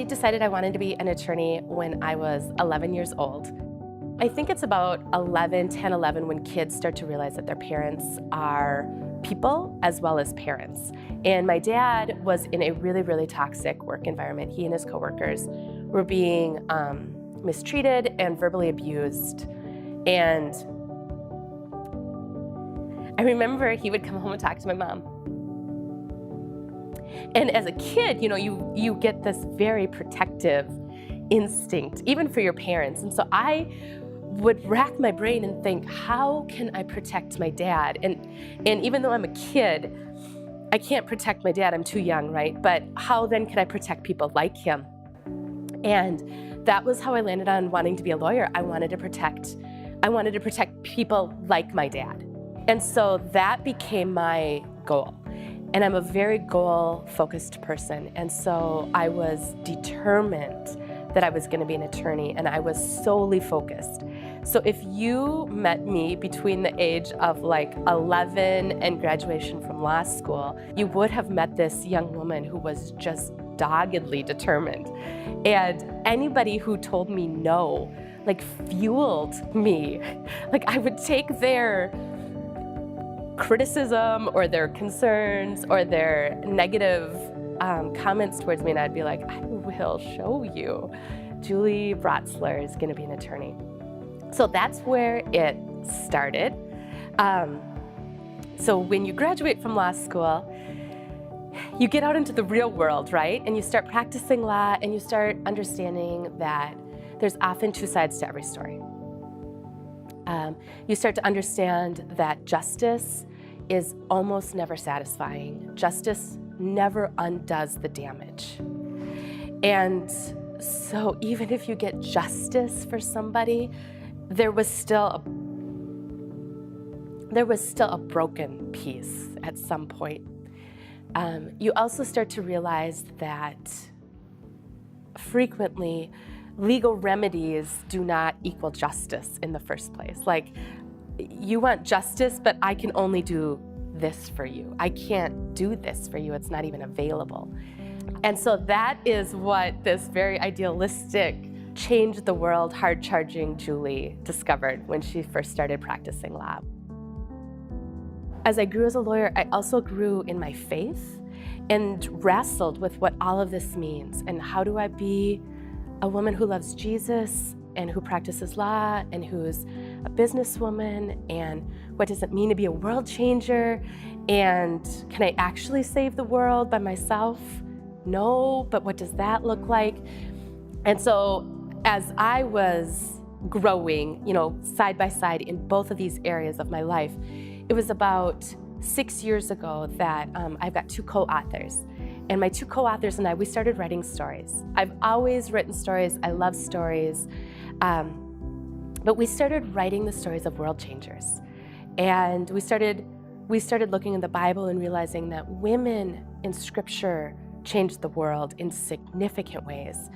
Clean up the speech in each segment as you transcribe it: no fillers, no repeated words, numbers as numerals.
I decided I wanted to be an attorney when I was 11 years old. I think it's about 10, 11 when kids start to realize that their parents are people as well as parents. And my dad was in a really, really toxic work environment. He and his coworkers were being mistreated and verbally abused. And I remember he would come home and talk to my mom. And as a kid, you get this very protective instinct, even for your parents. And so I would rack my brain and think, how can I protect my dad? And even though I'm a kid, I can't protect my dad, I'm too young, right? But how then can I protect people like him? And that was how I landed on wanting to be a lawyer. I wanted to protect people like my dad. And so that became my goal. And I'm a very goal-focused person. And so I was determined that I was gonna be an attorney, and I was solely focused. So if you met me between the age of like 11 and graduation from law school, you would have met this young woman who was just doggedly determined. And anybody who told me no, like fueled me. Like I would take their criticism or their concerns or their negative comments towards me, and I'd be like, I will show you. Julie Brotzler is gonna be an attorney. So that's where it started. So when you graduate from law school, you get out into the real world, right? And you start practicing law, and you start understanding that there's often two sides to every story. You start to understand that justice is almost never satisfying. Justice never undoes the damage. And so even if you get justice for somebody, there was still a broken piece at some point. You also start to realize that frequently legal remedies do not equal justice in the first place. Like, you want justice, but I can only do this for you. I can't do this for you. It's not even available. And so that is what this very idealistic, change the world, hard-charging Julie discovered when she first started practicing law. As I grew as a lawyer, I also grew in my faith and wrestled with what all of this means, and how do I be a woman who loves Jesus and who practices law and who's a businesswoman, and what does it mean to be a world changer, and can I actually save the world by myself? No, but what does that look like? And so as I was growing, side by side in both of these areas of my life, it was about 6 years ago that I've got two co-authors. And my two co-authors and I, we started writing stories. I've always written stories. I love stories. But we started writing the stories of world changers. And we started looking in the Bible and realizing that women in Scripture changed the world in significant ways.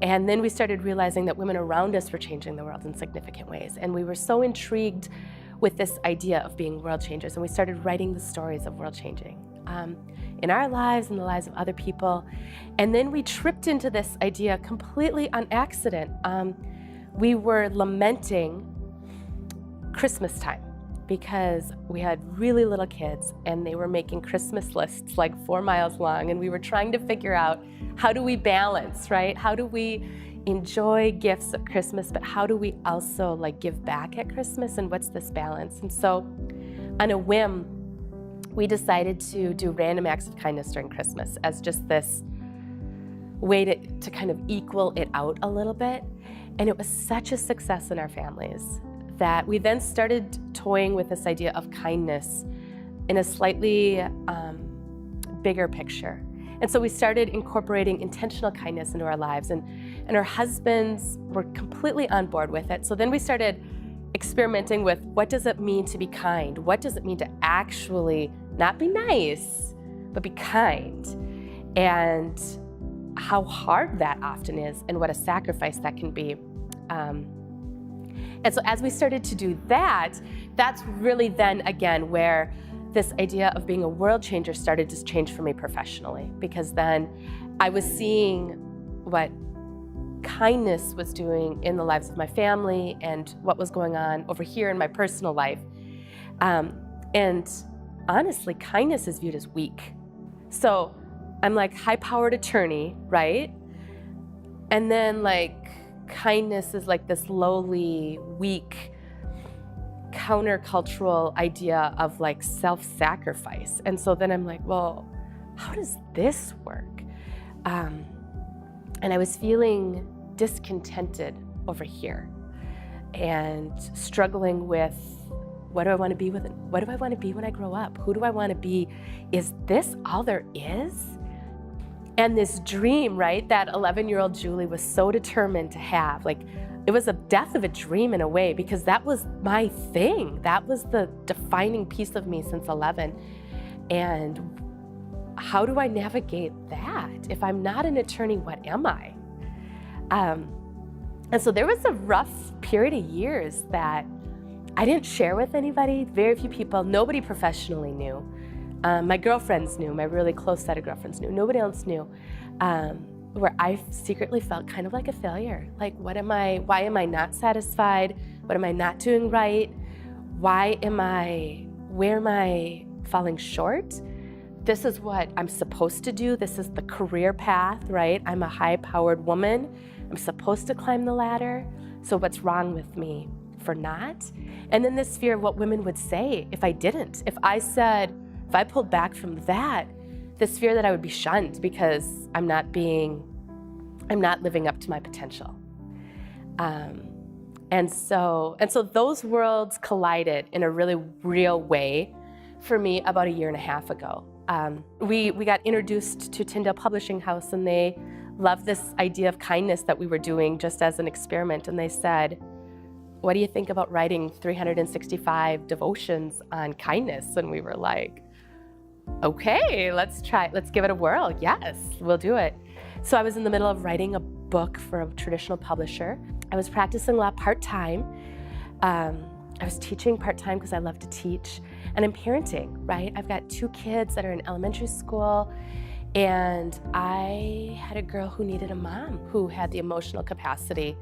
And then we started realizing that women around us were changing the world in significant ways. And we were so intrigued with this idea of being world changers. And we started writing the stories of world changing in our lives and the lives of other people. And then we tripped into this idea completely on accident. We were lamenting Christmas time because we had really little kids and they were making Christmas lists like 4 miles long, and we were trying to figure out, how do we balance, right? How do we enjoy gifts at Christmas, but how do we also give back at Christmas, and what's this balance? And so on a whim, we decided to do random acts of kindness during Christmas as just this way to kind of equal it out a little bit. And it was such a success in our families that we then started toying with this idea of kindness in a slightly bigger picture. And so we started incorporating intentional kindness into our lives, and our husbands were completely on board with it. So then we started experimenting with, what does it mean to be kind? What does it mean to actually not be nice, but be kind? And how hard that often is, and what a sacrifice that can be. And so as we started to do that, that's really then again where this idea of being a world changer started to change for me professionally, because then I was seeing what kindness was doing in the lives of my family and what was going on over here in my personal life. And honestly, kindness is viewed as weak. So I'm like high-powered attorney, right? And then like kindness is like this lowly, weak, countercultural idea of like self-sacrifice. And so then I'm like, well, how does this work? And I was feeling discontented over here and struggling with, what do I want to be what do I want to be when I grow up? Who do I want to be? Is this all there is? And this dream, right, that 11-year-old Julie was so determined to have, like, it was a death of a dream in a way, because that was my thing. That was the defining piece of me since 11. And how do I navigate that? If I'm not an attorney, what am I? And so there was a rough period of years that I didn't share with anybody, very few people, nobody professionally knew. My girlfriends knew, my really close set of girlfriends knew, nobody else knew, where I secretly felt kind of like a failure. Like, why am I not satisfied? What am I not doing right? Where am I falling short? This is what I'm supposed to do. This is the career path, right? I'm a high-powered woman. I'm supposed to climb the ladder. So what's wrong with me for not? And then this fear of what women would say if I didn't. If I pulled back from that, this fear that I would be shunned because I'm not living up to my potential. And so those worlds collided in a really real way for me about 1.5 years ago. We got introduced to Tyndale Publishing House, and they loved this idea of kindness that we were doing just as an experiment. And they said, what do you think about writing 365 devotions on kindness? And we were like, okay, let's give it a whirl. Yes, we'll do it. So I was in the middle of writing a book for a traditional publisher. I was practicing law part-time. I was teaching part-time because I love to teach, and I'm parenting, right? I've got 2 kids that are in elementary school, and I had a girl who needed a mom who had the emotional capacity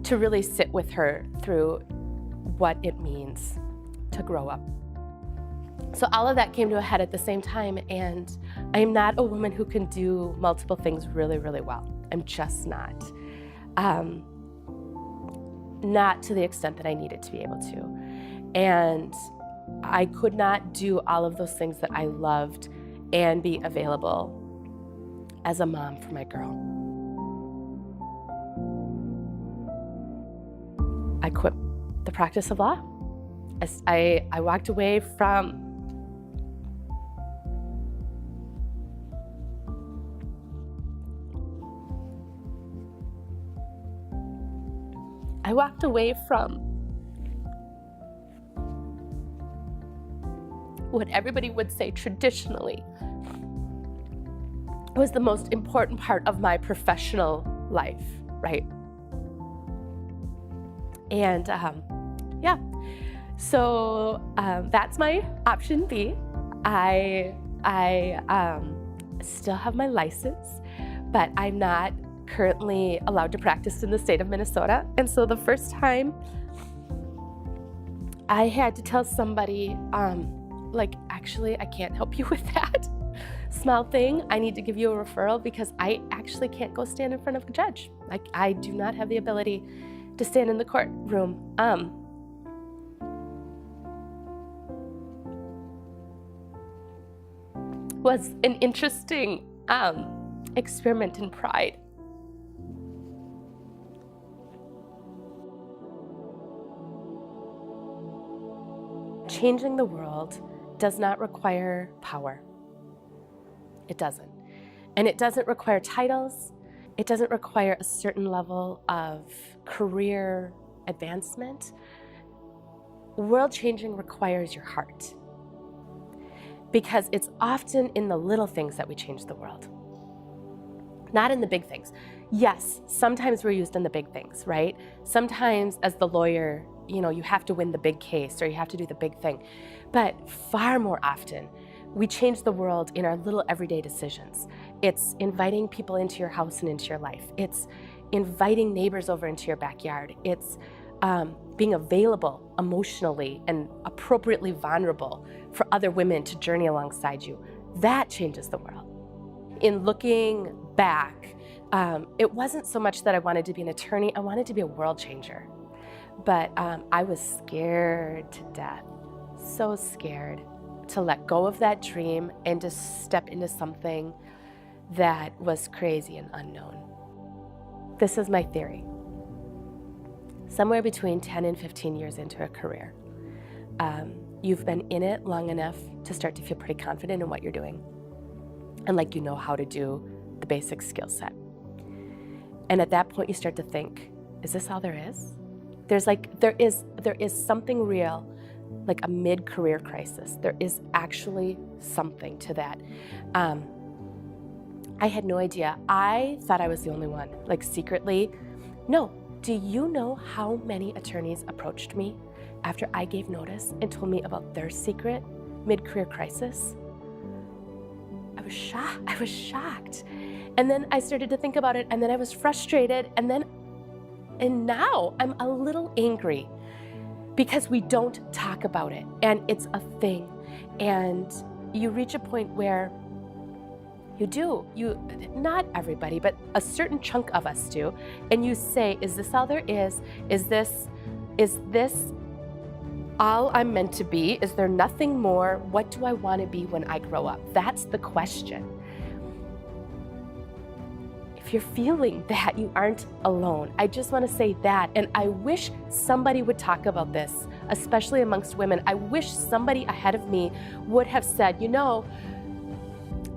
to really sit with her through what it means to grow up. So all of that came to a head at the same time, and I'm not a woman who can do multiple things really, really well. I'm just not. Not to the extent that I needed to be able to. And I could not do all of those things that I loved and be available as a mom for my girl. I quit the practice of law. I walked away from what everybody would say traditionally was the most important part of my professional life, right? And so that's my option B. I still have my license, but I'm not currently allowed to practice in the state of Minnesota. And so the first time I had to tell somebody, actually, I can't help you with that small thing. I need to give you a referral because I actually can't go stand in front of a judge. I do not have the ability to stand in the courtroom. Was an interesting experiment in pride. Changing the world does not require power. It doesn't. And it doesn't require titles. It doesn't require a certain level of career advancement. World changing requires your heart, because it's often in the little things that we change the world, not in the big things. Yes, sometimes we're used in the big things, right? Sometimes as the lawyer, you have to win the big case or you have to do the big thing. But far more often, We change the world in our little everyday decisions. It's inviting people into your house and into your life. It's inviting neighbors over into your backyard. It's being available emotionally and appropriately vulnerable for other women to journey alongside you. That changes the world. In looking back, it wasn't so much that I wanted to be an attorney, I wanted to be a world changer. But I was scared to death, so scared to let go of that dream and to step into something that was crazy and unknown. This is my theory. Somewhere between 10 and 15 years into a career, you've been in it long enough to start to feel pretty confident in what you're doing and like you know how to do the basic skill set. And at that point you start to think, is this all there is? There is something real, like a mid-career crisis. There is actually something to that. I had no idea. I thought I was the only one, like secretly. No, do you know how many attorneys approached me after I gave notice and told me about their secret mid-career crisis? I was shocked. And then I started to think about it, and then I was frustrated, and now I'm a little angry because we don't talk about it, and it's a thing. And you reach a point where not everybody, but a certain chunk of us do, and you say, is this all there is? Is this all I'm meant to be? Is there nothing more? What do I want to be when I grow up? That's the question. If you're feeling that, you aren't alone. I just want to say that, and I wish somebody would talk about this, especially amongst women. I wish somebody ahead of me would have said, you know,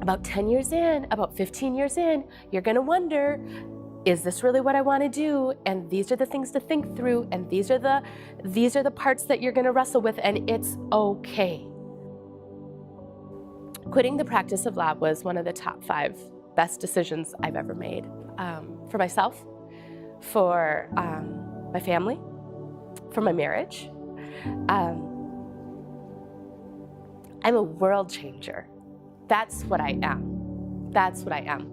about 10 years in, about 15 years in, you're going to wonder, is this really what I want to do? And these are the things to think through, and these are the parts that you're going to wrestle with, and it's okay. Quitting the practice of law was one of the top 5 best decisions I've ever made, for myself, for my family, for my marriage. I'm a world changer. That's what I am. That's what I am.